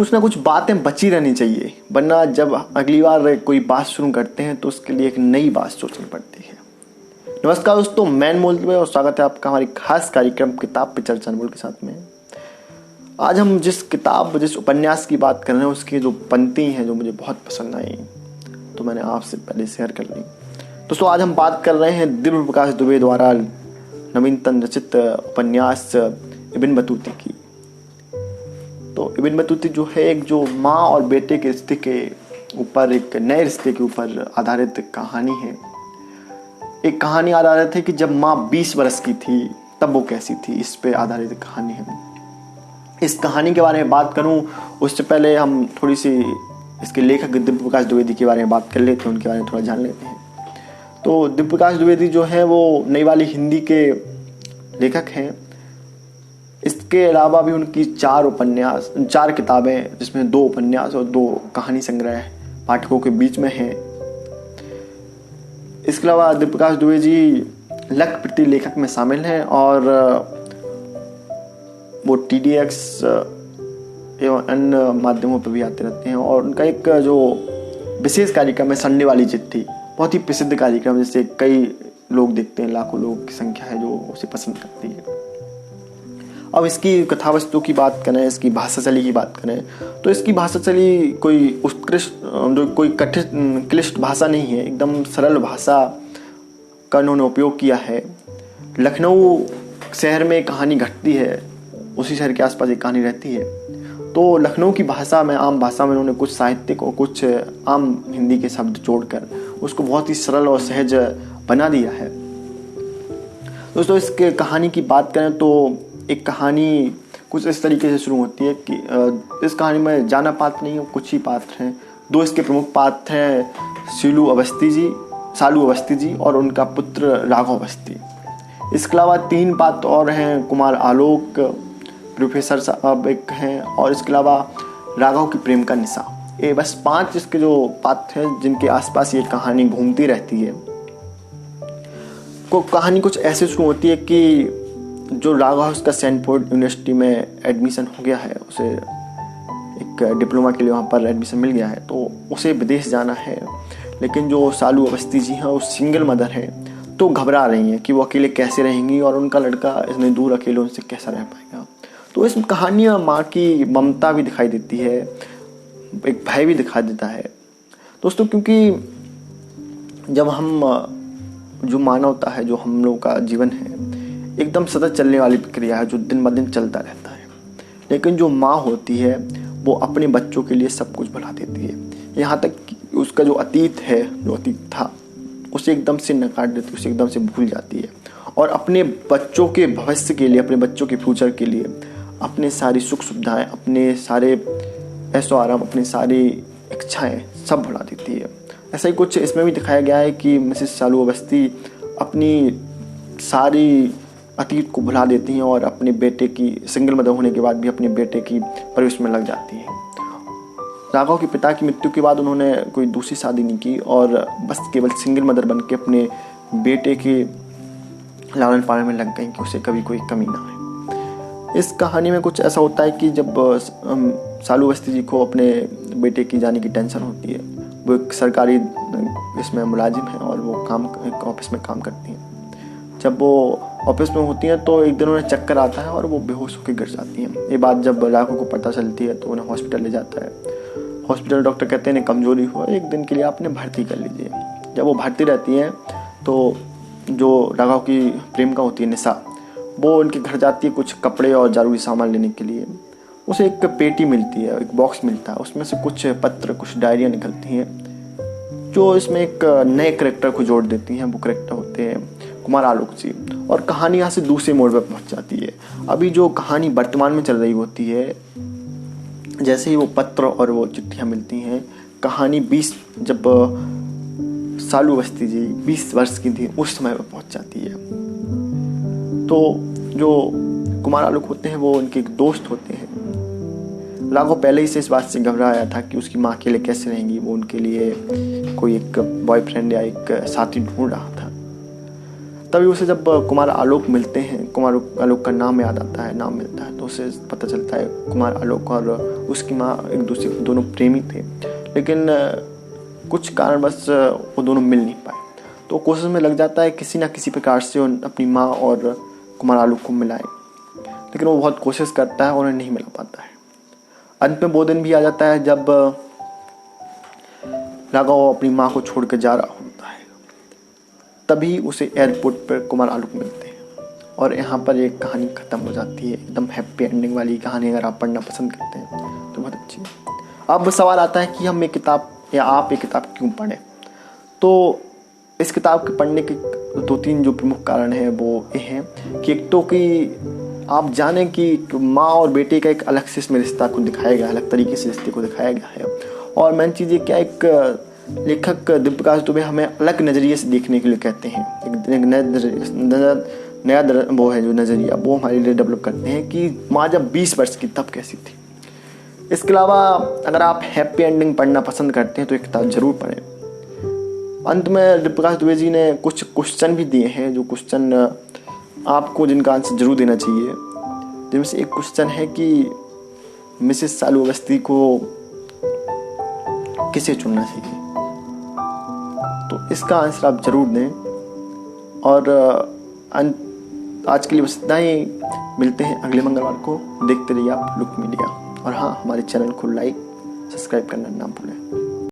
कुछ ना कुछ बातें बची रहनी चाहिए, वरना जब अगली बार कोई बात शुरू करते हैं तो उसके लिए एक नई बात सोचनी पड़ती है। नमस्कार दोस्तों, मैं अनमोल दुबे और स्वागत है आपका हमारी खास कार्यक्रम किताब पे चर्चा अनमोल के साथ में। आज हम जिस उपन्यास की बात कर रहे हैं उसकी जो पंक्ति हैं जो मुझे बहुत पसंद आई, तो मैंने आपसे पहले शेयर कर ली। दोस्तों, आज हम बात कर रहे हैं दिव्य प्रकाश दुबे द्वारा नवीनतम रचित उपन्यास इब्न बतूती की। तो इब्न बतूती जो है एक जो माँ और बेटे के रिश्ते के ऊपर, एक नए रिश्ते के ऊपर आधारित कहानी है। एक कहानी आधारित है कि जब माँ 20 वर्ष की थी तब वो कैसी थी, इस पे आधारित कहानी है। इस कहानी के बारे में बात करूं उससे पहले हम थोड़ी सी इसके लेखक दिव्य प्रकाश द्विवेदी के बारे में बात कर लेते हैं, उनके बारे में थोड़ा जान लेते हैं। तो दिव्य प्रकाश द्विवेदी जो है वो नई वाली हिंदी के लेखक हैं। इसके अलावा भी उनकी 4 किताबें, जिसमें 2 उपन्यास और 2 कहानी संग्रह पाठकों के बीच में हैं। इसके अलावा दिव्य प्रकाश द्विवेदी लखपति लेखक में शामिल हैं और वो TDX एवं अन्य माध्यमों पर भी आते रहते हैं। और उनका एक जो विशेष कार्यक्रम है संडे वाली चिट्ठी, बहुत ही प्रसिद्ध कार्यक्रम, जिसे कई लोग देखते हैं, लाखों लोगों की संख्या है जो उसे पसंद करती है। अब इसकी कथावस्तु की बात करें, इसकी भाषा शैली की बात करें, तो इसकी भाषा शैली कोई उत्कृष्ट, कोई कठिन क्लिष्ट भाषा नहीं है। एकदम सरल भाषा का उन्होंने उपयोग किया है। लखनऊ शहर में कहानी घटती है, उसी शहर के आसपास एक कहानी रहती है। तो लखनऊ की भाषा में, आम भाषा में उन्होंने कुछ साहित्यिक और कुछ आम हिंदी के शब्द जोड़कर उसको बहुत ही सरल और सहज बना दिया है। दोस्तों, इसके कहानी की बात करें तो एक कहानी कुछ इस तरीके से शुरू होती है कि इस कहानी में जाना पात्र नहीं है, कुछ ही पात्र हैं। 2 इसके प्रमुख पात्र हैं, सालू अवस्थी जी और उनका पुत्र राघव अवस्थी। इसके अलावा 3 पात्र और हैं, कुमार आलोक, प्रोफेसर साहब एक हैं, और इसके अलावा राघव की प्रेम का निशा। ये बस 5 इसके जो पात्र हैं जिनके आसपास ये कहानी घूमती रहती है। कहानी कुछ ऐसे शुरू होती है कि जो राघव, उसका सैनफोर्ड यूनिवर्सिटी में एडमिशन हो गया है, उसे एक डिप्लोमा के लिए वहाँ पर एडमिशन मिल गया है, तो उसे विदेश जाना है। लेकिन जो सालू अवस्थी जी हैं वो सिंगल मदर हैं, तो घबरा रही हैं कि वो अकेले कैसे रहेंगी और उनका लड़का इतने दूर अकेले उनसे कैसा रह पाएगा। तो इस कहानी में माँ की ममता भी दिखाई देती है, एक भय भी दिखाई देता है दोस्तों, क्योंकि जब हम, जो मानवता है, जो हम लोग का जीवन है, एकदम सतत चलने वाली प्रक्रिया है जो दिन ब दिन चलता रहता है। लेकिन जो माँ होती है वो अपने बच्चों के लिए सब कुछ बढ़ा देती है, यहाँ तक कि उसका जो अतीत है, जो अतीत था, उसे एकदम से नकार देती है, उसे एकदम से भूल जाती है और अपने बच्चों के भविष्य के लिए, अपने बच्चों के फ्यूचर के लिए अपने सारी सुख सुविधाएं, अपने सारे ऐशो आराम, अपनी सारी इच्छाएं सब बढ़ा देती है। ऐसा ही कुछ इसमें भी दिखाया गया है कि मिसेस सालू अवस्थी अपनी सारी अतीत को भुला देती हैं और अपने बेटे की, सिंगल मदर होने के बाद भी अपने बेटे की परवरिश में लग जाती हैं। राघव के पिता की मृत्यु के बाद उन्होंने कोई दूसरी शादी नहीं की और बस केवल सिंगल मदर बन के अपने बेटे के लालन पालन में लग गई कि उसे कभी कोई कमी ना आए। इस कहानी में कुछ ऐसा होता है कि जब सालू अवस्थी जी को अपने बेटे की जाने की टेंशन होती है, वो एक सरकारी इसमें मुलाजिम है और वो एक ऑफिस में काम करती हैं। जब वो ऑफिस में होती हैं तो एक दिन उन्हें चक्कर आता है और वो बेहोश होकर गिर जाती हैं। ये बात जब राघव को पता चलती है तो उन्हें हॉस्पिटल ले जाता है। हॉस्पिटल डॉक्टर कहते हैं कमजोरी हुआ, एक दिन के लिए आपने भर्ती कर लीजिए। जब वो भर्ती रहती हैं तो जो राघव की प्रेम का होती है निशा, वो उनके घर जाती है कुछ कपड़े और जरूरी सामान लेने के लिए। उसे एक पेटी मिलती है, एक बॉक्स मिलता है, उसमें से कुछ पत्र, कुछ डायरियाँ निकलती हैं जो इसमें एक नए करेक्टर को जोड़ देती हैं। वो करेक्टर होते हैं कुमार आलोक जी, और कहानी यहाँ से दूसरे मोड़ पर पहुँच जाती है। अभी जो कहानी वर्तमान में चल रही होती है, जैसे ही वो पत्र और वो चिट्ठियाँ मिलती हैं, कहानी जब सालू अवस्थी जी 20 वर्ष की थी उस समय पर पहुँच जाती है। तो जो कुमार आलोक होते हैं वो उनके एक दोस्त होते हैं। राघव पहले ही से इस बात से घबराया था कि उसकी माँ अकेले कैसे रहेंगी, वो उनके लिए कोई एक बॉयफ्रेंड या एक साथी ढूंढ रहा था। तभी उसे जब कुमार आलोक मिलते हैं, कुमार आलोक का नाम याद आता है, नाम मिलता है, तो उसे पता चलता है कुमार आलोक और उसकी माँ एक दूसरे दोनों प्रेमी थे, लेकिन कुछ कारणवश वो दोनों मिल नहीं पाए। तो कोशिश में लग जाता है किसी ना किसी प्रकार से अपनी माँ और कुमार आलोक को मिलाए, लेकिन वो बहुत कोशिश करता है और उन्हें नहीं मिला पाता है। अंत में वो दिन भी आ जाता है जब राघव अपनी माँ को छोड़ कर जा रहा होता है। तभी उसे एयरपोर्ट पर कुमार आलोक मिलते हैं और यहाँ पर एक कहानी ख़त्म हो जाती है। एकदम हैप्पी एंडिंग वाली कहानी अगर आप पढ़ना पसंद करते हैं तो बहुत अच्छी है। अब सवाल आता है कि हम एक किताब या आप एक किताब क्यों पढ़ें। तो इस किताब के पढ़ने के 2-3 जो प्रमुख कारण हैं वो ये हैं कि एक तो कि आप जानें कि माँ और बेटे का एक अलग से इसमें रिश्ता को दिखाया गया है, अलग तरीके से रिश्ते को दिखाया गया है। और मेन चीज़ ये क्या, एक लेखक दिव्य प्रकाश दुबे हमें अलग नज़रिए से देखने के लिए कहते हैं। एक नया वो है जो नज़रिया वो हमारे लिए डेवलप करते हैं कि माँ जब 20 वर्ष की तब कैसी थी। इसके अलावा अगर आप हैप्पी एंडिंग पढ़ना पसंद करते हैं तो एक किताब जरूर पढ़ें। अंत में दिव्य प्रकाश दुबे जी ने कुछ क्वेश्चन भी दिए हैं, जो क्वेश्चन आपको जिनका आंसर जरूर देना चाहिए। जिनमें से एक क्वेश्चन है कि मिसेस सालू अवस्थी को किसे चुनना चाहिए। तो इसका आंसर आप जरूर दें। और आज के लिए बस इतना ही। मिलते हैं अगले मंगलवार को। देखते रहिए आप लुक मीडिया। और हाँ, हमारे चैनल को लाइक सब्सक्राइब करना ना भूलें।